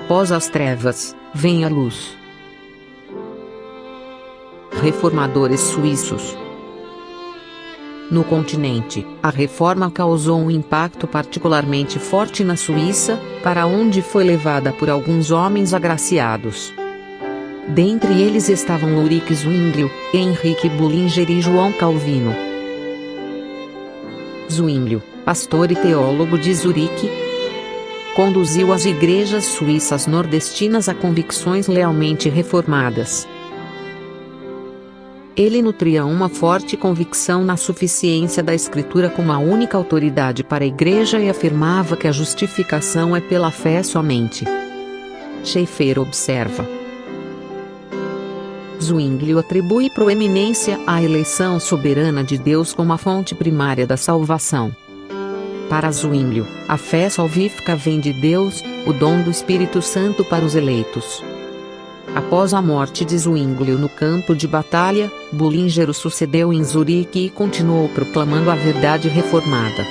Após as trevas, vem a luz. Reformadores suíços. No continente, a reforma causou um impacto particularmente forte na Suíça, para onde foi levada por alguns homens agraciados. Dentre eles estavam Ulrich Zwinglio, Henrique Bullinger e João Calvino. Zwinglio, pastor e teólogo de Zurique, conduziu as igrejas suíças nordestinas a convicções lealmente reformadas. Ele nutria uma forte convicção na suficiência da Escritura como a única autoridade para a Igreja e afirmava que a justificação é pela fé somente. Schaeffer observa. Zwinglio atribui proeminência à eleição soberana de Deus como a fonte primária da salvação. Para Zwinglio, a fé salvífica vem de Deus, o dom do Espírito Santo para os eleitos. Após a morte de Zwinglio no campo de batalha, Bullinger o sucedeu em Zurique e continuou proclamando a verdade reformada.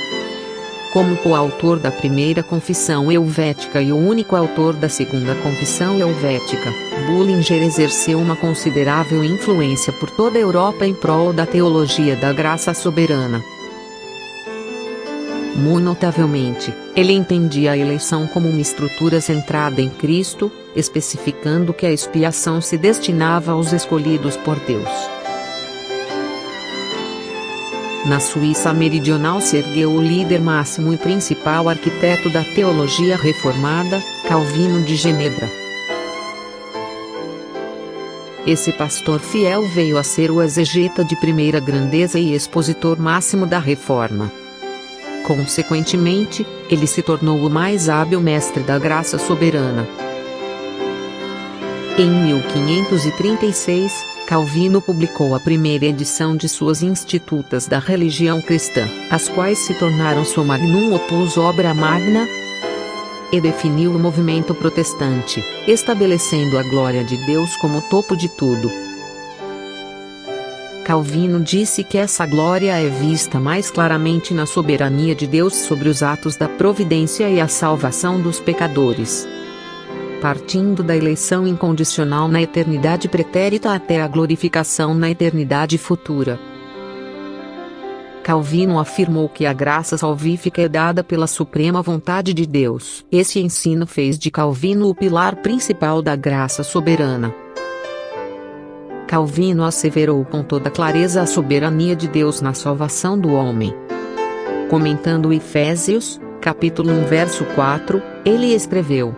Como coautor da primeira confissão helvética e o único autor da segunda confissão helvética, Bullinger exerceu uma considerável influência por toda a Europa em prol da teologia da graça soberana. Muito notavelmente, ele entendia a eleição como uma estrutura centrada em Cristo, especificando que a expiação se destinava aos escolhidos por Deus. Na Suíça meridional se ergueu o líder máximo e principal arquiteto da teologia reformada, Calvino de Genebra. Esse pastor fiel veio a ser o exegeta de primeira grandeza e expositor máximo da Reforma. Consequentemente, ele se tornou o mais hábil mestre da graça soberana. Em 1536, Calvino publicou a primeira edição de suas Institutas da Religião Cristã, as quais se tornaram sua magnum opus obra magna, e definiu o movimento protestante, estabelecendo a glória de Deus como topo de tudo. Calvino disse que essa glória é vista mais claramente na soberania de Deus sobre os atos da providência e a salvação dos pecadores. Partindo da eleição incondicional na eternidade pretérita até a glorificação na eternidade futura. Calvino afirmou que a graça salvífica é dada pela suprema vontade de Deus. Esse ensino fez de Calvino o pilar principal da graça soberana. Calvino asseverou com toda clareza a soberania de Deus na salvação do homem. Comentando Efésios, capítulo 1 verso 4, ele escreveu: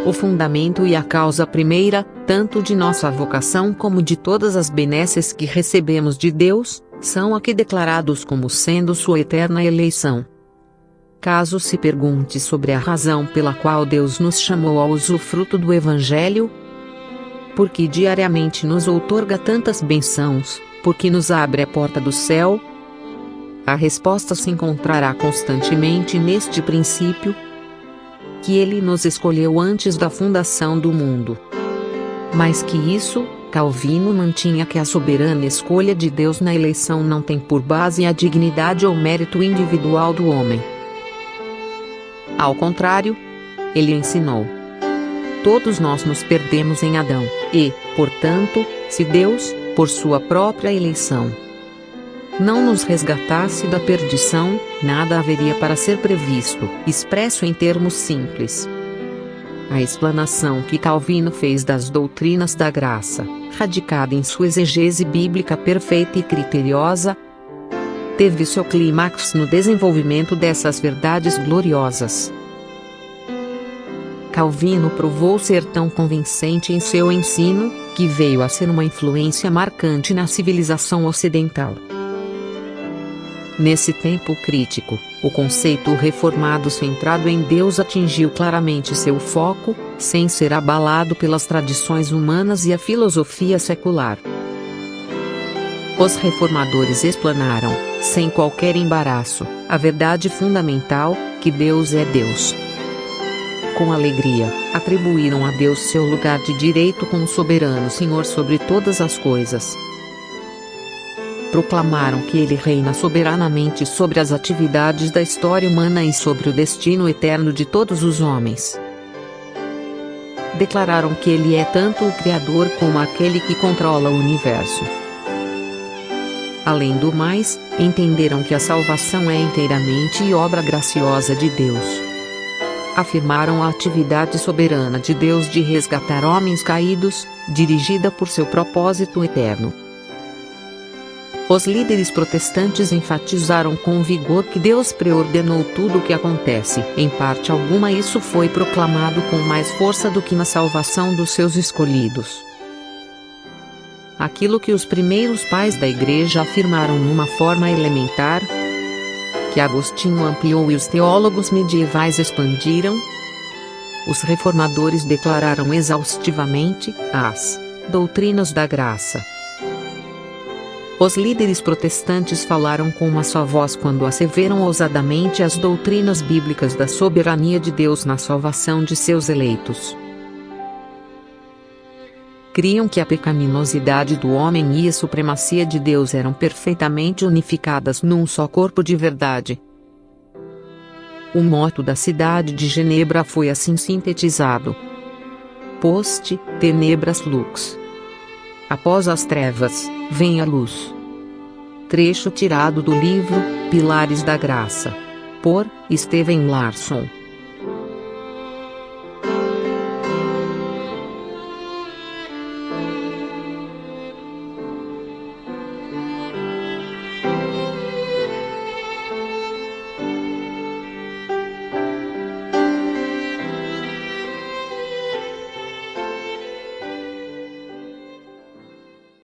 o fundamento e a causa primeira, tanto de nossa vocação como de todas as benesses que recebemos de Deus, são aqui declarados como sendo sua eterna eleição. Caso se pergunte sobre a razão pela qual Deus nos chamou ao usufruto do Evangelho, porque diariamente nos outorga tantas bênçãos, porque nos abre a porta do céu, a resposta se encontrará constantemente neste princípio, que Ele nos escolheu antes da fundação do mundo. Mais que isso, Calvino mantinha que a soberana escolha de Deus na eleição não tem por base a dignidade ou mérito individual do homem. Ao contrário, ele ensinou: todos nós nos perdemos em Adão, e, portanto, se Deus, por sua própria eleição, não nos resgatasse da perdição, nada haveria para ser previsto, expresso em termos simples. A explanação que Calvino fez das doutrinas da graça, radicada em sua exegese bíblica perfeita e criteriosa, teve seu clímax no desenvolvimento dessas verdades gloriosas. Calvino provou ser tão convincente em seu ensino, que veio a ser uma influência marcante na civilização ocidental. Nesse tempo crítico, o conceito reformado centrado em Deus atingiu claramente seu foco, sem ser abalado pelas tradições humanas e a filosofia secular. Os reformadores explanaram, sem qualquer embaraço, a verdade fundamental, que Deus é Deus. Com alegria, atribuíram a Deus seu lugar de direito como soberano Senhor sobre todas as coisas. Proclamaram que Ele reina soberanamente sobre as atividades da história humana e sobre o destino eterno de todos os homens. declararam que ele é tanto o Criador como aquele que controla o universo. Além do mais, entenderam que a salvação é inteiramente obra graciosa de Deus. Afirmaram a atividade soberana de Deus de resgatar homens caídos, dirigida por seu propósito eterno. Os líderes protestantes enfatizaram com vigor que Deus preordenou tudo o que acontece. Em parte alguma, isso foi proclamado com mais força do que na salvação dos seus escolhidos. Aquilo que os primeiros pais da Igreja afirmaram numa forma elementar, que Agostinho ampliou e os teólogos medievais expandiram, os reformadores declararam exaustivamente as doutrinas da graça. Os líderes protestantes falaram com uma só voz quando asseveram ousadamente as doutrinas bíblicas da soberania de Deus na salvação de seus eleitos. Criam que a pecaminosidade do homem e a supremacia de Deus eram perfeitamente unificadas num só corpo de verdade. O motto da cidade de Genebra foi assim sintetizado: Post tenebras lux. Após as trevas, vem a luz. Trecho tirado do livro Pilares da Graça, por Steven Larson.